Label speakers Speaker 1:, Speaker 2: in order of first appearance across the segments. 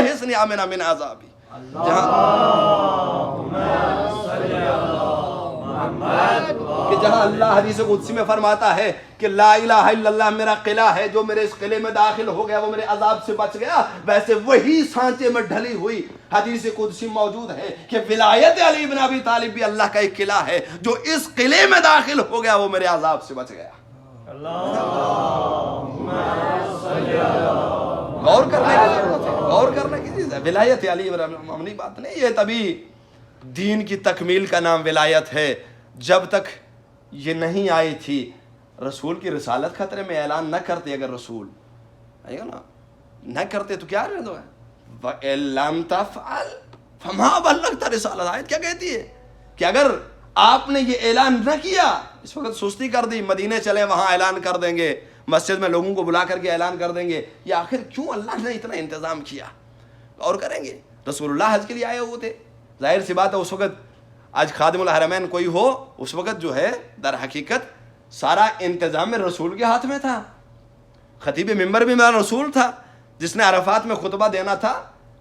Speaker 1: हिस्नी आमिना मिन अज़ाबी। जहाँ अल्लाह हदीस कुदसी में फरमाता है कि ला इलाहा इल्लल्लाह मेरा किला है, जो मेरे इस किले में दाखिल हो गया वो मेरे अजाब से बच गया, वैसे वही सांचे में ढली हुई हदीस कुदसी मौजूद है कि विलायत अली इब्न अबी तालिब भी अल्लाह का एक किला है, जो इस किले में दाखिल हो गया वो मेरे अजाब से बच गया। गौर करने की जरूरत है, गौर करने की चीज है। विलायत अली मामूली बात नहीं, ये तभी दीन की तकमील का नाम विलायत है। जब तक ये नहीं आई थी, रसूल की रिसालत खतरे में, ऐलान न करते, अगर रसूल आएगा ना न करते तो क्या रह दो है वअल्लम तफअल फमा बल्लगत रिसालत। आयत क्या कहती है कि अगर आपने ये ऐलान न किया, इस वक्त सुस्ती कर दी, मदीने चले वहां ऐलान कर देंगे, मस्जिद में लोगों को बुला करके ऐलान कर देंगे, ये आखिर क्यों अल्लाह ने इतना इंतजाम किया? और करेंगे, रसूलुल्लाह हज के लिए आए हुए थे, जाहिर सी बात है उस वक्त आज खादिमुल हरमैन कोई हो, उस वक्त जो है दर हकीकत सारा इंतजाम में रसूल के हाथ में था। खतीब मिंबर भी मेरा रसूल था, जिसने अरफात में खुतबा देना था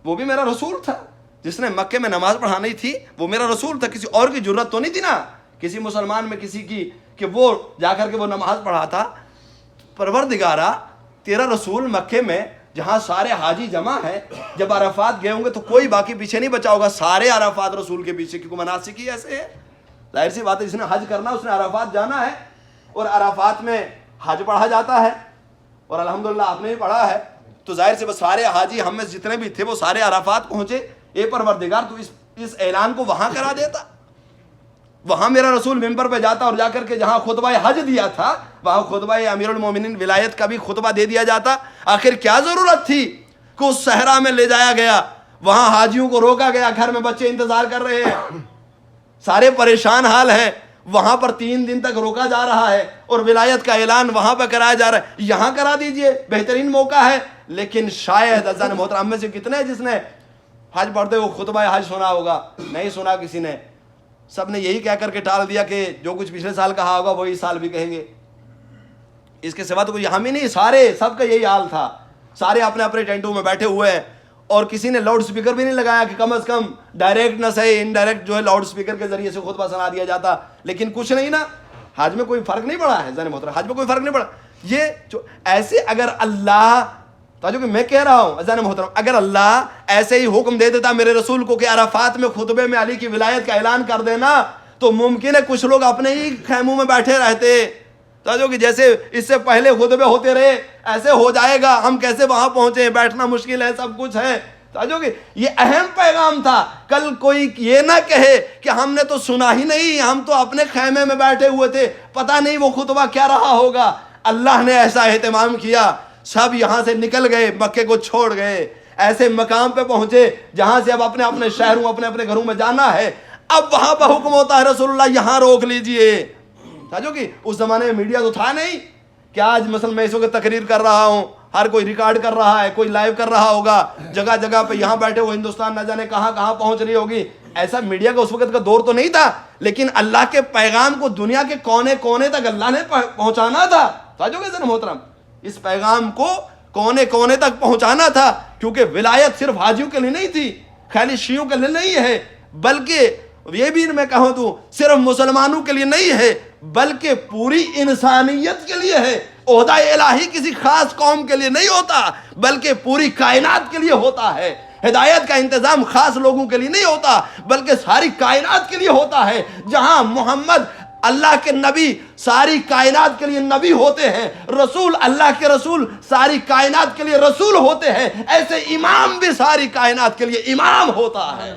Speaker 1: वो भी मेरा रसूल था, जिसने मक्के में नमाज पढ़ानी थी वो मेरा रसूल था। किसी और की जरूरत तो नहीं थी ना, किसी मुसलमान में किसी की कि वो जाकर के वो नमाज पढ़ाता। परवरदिगारा तेरा रसूल मक्के में जहाँ सारे हाजी जमा है, जब अरफात गए होंगे तो कोई बाकी पीछे नहीं बचा होगा, सारे अरफात रसूल के पीछे, क्योंकि मनासिक ही ऐसे है। जाहिर सी बात है, जिसने हज करना उसने अरफात जाना है, और अरफात में हज पढ़ा जाता है, और अल्हम्दुलिल्लाह आपने भी पढ़ा है, तो जाहिर से बस सारे हाजी हम में जितने भी थे वो सारे अरफात पहुंचे। ए परवरदिगार तू इस ऐलान को वहां करा देता, वहां मेरा रसूल मिंबर पे जाता और जाकर के जहां खुतबा हज दिया था वहां खुतबा अमीरुल मोमिनीन विलायत का भी खुतबा दे दिया जाता। आखिर क्या जरूरत थी कि उस सहरा में ले जाया गया, वहां हाजियों को रोका गया, घर में बच्चे इंतजार कर रहे हैं, सारे परेशान हाल हैं, वहां पर 3 दिन तक रोका जा रहा है और विलायत का ऐलान वहां पर कराया जा रहा है। यहां करा दीजिए, बेहतरीन मौका है। लेकिन शायद अज़ान मोहतरम में से कितने हैं जिसने हज पढ़ते हुए खुतबा हज सुना होगा? नहीं सुना किसी ने। सब ने यही कह करके टाल दिया कि जो कुछ पिछले साल कहा होगा वही इस साल भी कहेंगे, इसके सिवा तो कोई हम ही नहीं, सारे सबका यही हाल था। सारे अपने अपने टेंटों में बैठे हुए हैं, और किसी ने लाउड स्पीकर भी नहीं लगाया कि कम से कम डायरेक्ट न सही इनडायरेक्ट जो है लाउड स्पीकर के जरिए से खुतबा सुना दिया जाता। लेकिन कुछ नहीं ना, हज में कोई फर्क नहीं पड़ा है, जाने मोहतरम हज में कोई फर्क नहीं पड़ा। ये जो ऐसे अगर अल्लाह, ताजो कि मैं कह रहा हूं अज़ान मोहतरम, अगर अल्लाह ऐसे ही हुक्म दे देता मेरे रसूल को कि अरफात में खुतबे में अली की विलायत का ऐलान कर देना, तो मुमकिन है कुछ लोग अपने ही खैमों में बैठे रहते। ताजो कि जैसे इससे पहले खुतबे होते रहे ऐसे हो जाएगा, हम कैसे वहां पहुंचे, बैठना मुश्किल है, सब कुछ है। ताजो कि ये अहम पैगाम था, कल कोई ये ना कहे कि हमने तो सुना ही नहीं, हम तो अपने खैमे में बैठे हुए थे, पता नहीं वो खुतबा क्या रहा होगा। अल्लाह ने ऐसा एहतमाम किया, सब यहां से निकल गए, मक्के को छोड़ गए, ऐसे मकाम पे पहुंचे जहां से अब अपने अपने शहरों अपने अपने घरों में जाना है। अब वहां पर हुक्म होता है रसूलुल्लाह यहां रोक लीजिए। समझो कि उस जमाने में मीडिया तो था नहीं कि आज मसलन मैं इस वक्त तकरीर कर रहा हूं, हर कोई रिकॉर्ड कर रहा है, कोई लाइव कर रहा होगा, जगह जगह पे यहां बैठे हुए हिंदुस्तान न जाने कहां कहां पहुंच रही होगी। ऐसा मीडिया का उस वक्त का दौर तो नहीं था, लेकिन अल्लाह के पैगाम को दुनिया के कोने कोने तक अल्लाह ने पहुंचाना था। समझोगे जरा मोहतरम, इस पैगाम को कोने कोने तक पहुंचाना था, क्योंकि विलायत सिर्फ हाजियों के लिए नहीं थी, खाली शियों के लिए नहीं है, बल्कि ये भी मैं कहूं तो सिर्फ मुसलमानों के लिए नहीं है, बल्कि पूरी इंसानियत के लिए है। ओहदा इलाही किसी खास कौम के लिए नहीं होता, बल्कि पूरी कायनात के लिए होता है। हिदायत का इंतजाम खास लोगों के लिए नहीं होता, बल्कि सारी कायनात के लिए होता है। जहां मोहम्मद अल्लाह के नबी सारी कायनात के लिए नबी होते हैं, रसूल अल्लाह के रसूल सारी कायनात के लिए रसूल होते हैं, ऐसे इमाम भी सारी कायनात के लिए इमाम होता है।